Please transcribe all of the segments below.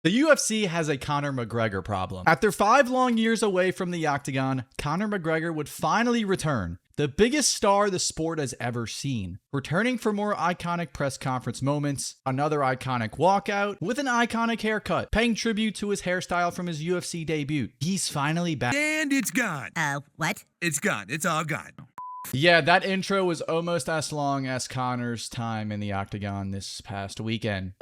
The UFC has a Conor McGregor problem. After 5 long years away from the octagon, Conor McGregor would finally return. The biggest star the sport has ever seen. Returning for more iconic press conference moments, another iconic walkout, with an iconic haircut, paying tribute to his hairstyle from his UFC debut. He's finally back. And it's gone. What? It's gone. It's all gone. Yeah, that intro was almost as long as Conor's time in the octagon this past weekend.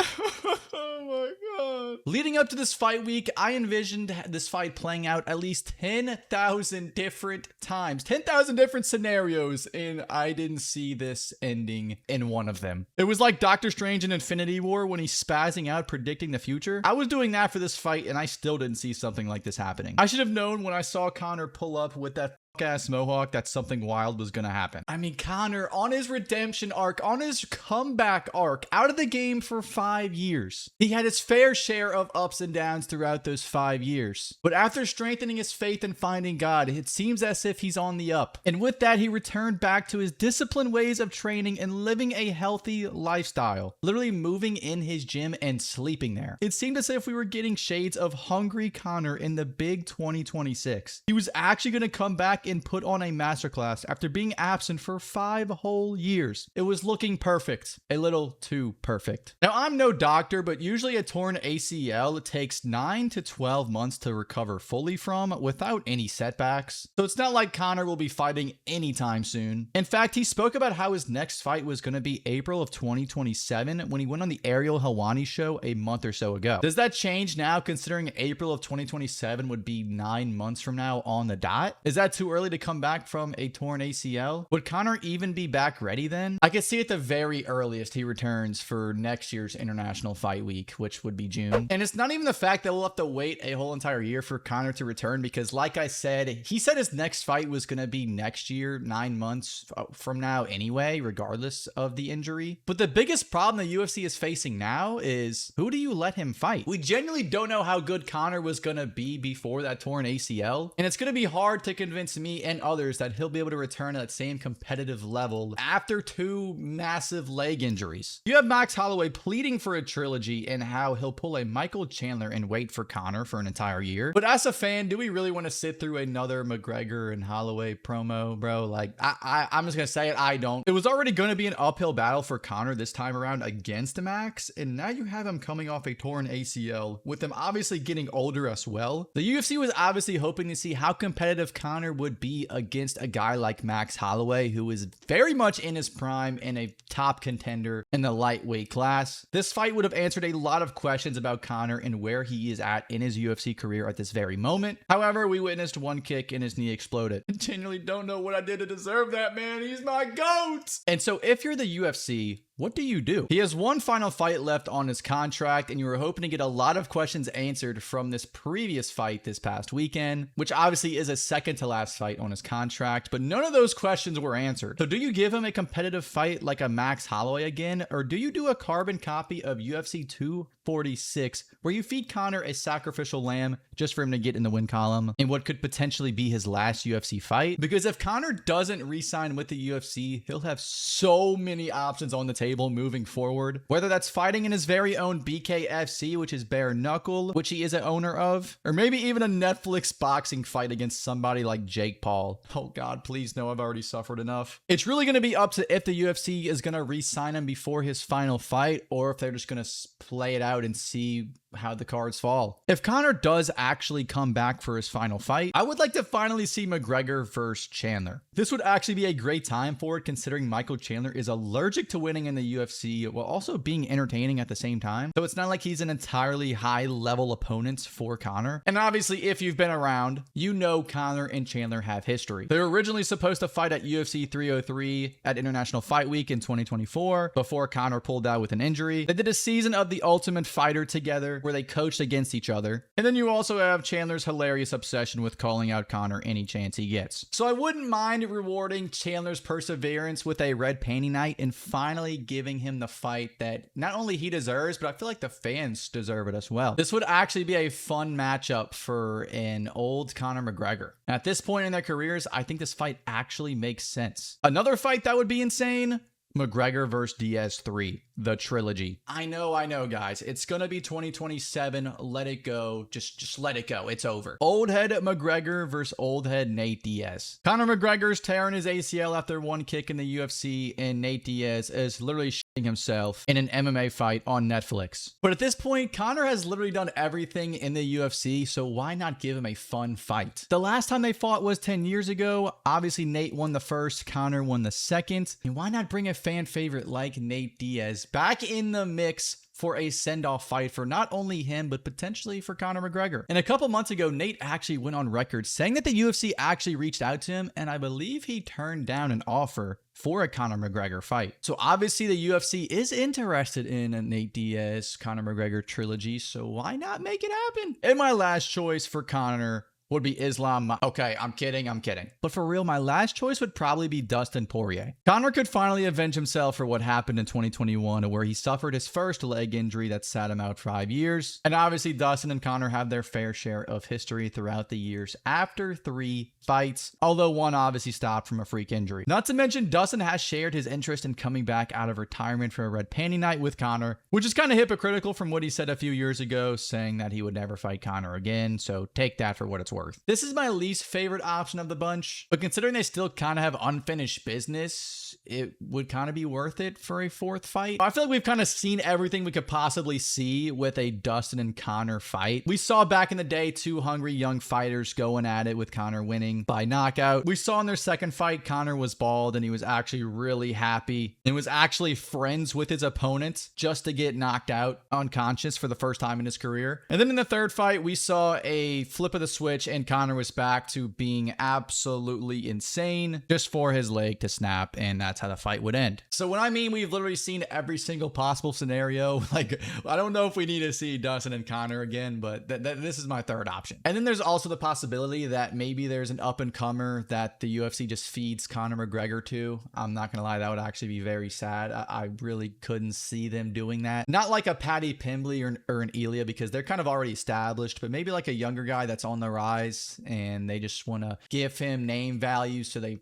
Leading up to this fight week, I envisioned this fight playing out at least 10,000 different times, 10,000 different scenarios, and I didn't see this ending in one of them. It was like Doctor Strange in Infinity War when he's spazzing out predicting the future. I was doing that for this fight, and I still didn't see something like this happening. I should have known when I saw Conor pull up with that ass mohawk that something wild was gonna happen. I mean, Conor, on his redemption arc, on his comeback arc, out of the game for 5 years. He had his fair share of ups and downs throughout those 5 years. But after strengthening his faith and finding God, it seems as if he's on the up. And with that, he returned back to his disciplined ways of training and living a healthy lifestyle. Literally moving in his gym and sleeping there. It seemed as if we were getting shades of hungry Conor in the big 2026. He was actually gonna come back and put on a masterclass after being absent for 5 whole years. It was looking perfect. A little too perfect. Now, I'm no doctor, but usually a torn ACL takes 9 to 12 months to recover fully from without any setbacks. So it's not like Conor will be fighting anytime soon. In fact, he spoke about how his next fight was going to be April of 2027 when he went on the Ariel Helwani show a month or so ago. Does that change now, considering April of 2027 would be 9 months from now on the dot? Is that too early to come back from a torn ACL? Would Conor even be back ready then? I could see at the very earliest he returns for next year's International Fight Week, which would be June. And it's not even the fact that we'll have to wait a whole entire year for Conor to return, because like I said, he said his next fight was going to be next year, 9 months from now anyway, regardless of the injury. But the biggest problem the UFC is facing now is, who do you let him fight? We genuinely don't know how good Conor was going to be before that torn ACL, and it's going to be hard to convince me and others that he'll be able to return at that same competitive level after 2 massive leg injuries. You have Max Holloway pleading for a trilogy and how he'll pull a Michael Chandler and wait for Conor for an entire year. But as a fan, do we really want to sit through another McGregor and Holloway promo, bro? Like, I'm just gonna say it, I don't. It was already going to be an uphill battle for Conor this time around against Max, and now you have him coming off a torn ACL, with him obviously getting older as well. The UFC was obviously hoping to see how competitive Conor would be against a guy like Max Holloway, who is very much in his prime and a top contender in the lightweight class. This fight would have answered a lot of questions about Conor and where he is at in his UFC career at this very moment. However, we witnessed one kick and his knee exploded. I genuinely don't know what I did to deserve that, man. He's my GOAT! And so if you're the UFC, what do you do? He has one final fight left on his contract, and you were hoping to get a lot of questions answered from this previous fight this past weekend, which obviously is a second to last fight on his contract, but none of those questions were answered. So do you give him a competitive fight like a Max Holloway again, or do you do a carbon copy of UFC 246 where you feed Conor a sacrificial lamb just for him to get in the win column in what could potentially be his last UFC fight? Because if Conor doesn't re-sign with the UFC, he'll have so many options on the table moving forward, whether that's fighting in his very own BKFC, which is bare knuckle, which he is an owner of, or maybe even a Netflix boxing fight against somebody like Jake Paul. Oh God, please no, I've already suffered enough. It's really going to be up to if the UFC is going to re-sign him before his final fight, or if they're just going to play it out and see how the cards fall. If Conor does actually come back for his final fight, I would like to finally see McGregor versus Chandler. This would actually be a great time for it, considering Michael Chandler is allergic to winning in the UFC while also being entertaining at the same time. So it's not like he's an entirely high level opponent for Conor. And obviously, if you've been around, you know Conor and Chandler have history. They were originally supposed to fight at UFC 303 at International Fight Week in 2024 before Conor pulled out with an injury. They did a season of The Ultimate Fighter together where they coached against each other. And then you also have Chandler's hilarious obsession with calling out Conor any chance he gets. So I wouldn't mind rewarding Chandler's perseverance with a red panty night and finally giving him the fight that not only he deserves, but I feel like the fans deserve it as well. This would actually be a fun matchup for an old Conor McGregor. At this point in their careers, I think this fight actually makes sense. Another fight that would be insane, McGregor versus Diaz 3, the trilogy. I know, guys. It's gonna be 2027. Let it go. Just let it go. It's over. Old head McGregor versus old head Nate Diaz. Conor McGregor's tearing his ACL after one kick in the UFC, and Nate Diaz is literally shitting himself in an MMA fight on Netflix. But at this point, Conor has literally done everything in the UFC, so why not give him a fun fight? The last time they fought was 10 years ago. Obviously, Nate won the first, Conor won the second. And why not bring a fan favorite like Nate Diaz back in the mix for a send-off fight for not only him, but potentially for Conor McGregor? And a couple months ago, Nate actually went on record saying that the UFC actually reached out to him, and I believe he turned down an offer for a Conor McGregor fight. So obviously the UFC is interested in a Nate Diaz, Conor McGregor trilogy, so why not make it happen? And my last choice for Conor would be Islam. Okay, I'm kidding. But for real, my last choice would probably be Dustin Poirier. Conor could finally avenge himself for what happened in 2021, where he suffered his first leg injury that sat him out 5 years. And obviously, Dustin and Conor have their fair share of history throughout the years after 3 fights, although one obviously stopped from a freak injury. Not to mention, Dustin has shared his interest in coming back out of retirement for a red panty night with Conor, which is kind of hypocritical from what he said a few years ago, saying that he would never fight Conor again, so take that for what it's worth. This is my least favorite option of the bunch, but considering they still kind of have unfinished business, it would kind of be worth it for a 4th fight. I feel like we've kind of seen everything we could possibly see with a Dustin and Conor fight. We saw back in the day 2 hungry young fighters going at it, with Conor winning by knockout. We saw in their second fight, Conor was bald and he was actually really happy and was actually friends with his opponent just to get knocked out unconscious for the first time in his career. And then in the third fight, we saw a flip of the switch and Conor was back to being absolutely insane just for his leg to snap, and that's how the fight would end. So when I mean we've literally seen every single possible scenario, like I don't know if we need to see Dustin and Conor again, but this is my third option. And then there's also the possibility that maybe there's an up-and-comer that the UFC just feeds Conor McGregor to. I'm not gonna lie, that would actually be very sad. I really couldn't see them doing that. Not like a Paddy Pimbley or an Elia, because they're kind of already established, but maybe like a younger guy that's on the rise and they just want to give him name value, so they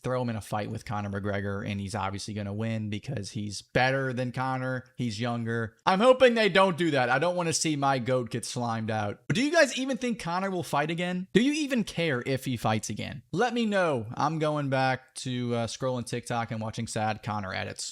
throw him in a fight with Conor McGregor, and he's obviously going to win because he's better than Conor. He's younger. I'm hoping they don't do that. I don't want to see my GOAT get slimed out. But do you guys even think Conor will fight again? Do you even care if he fights again? Let me know. I'm going back to scrolling TikTok and watching sad Conor edits.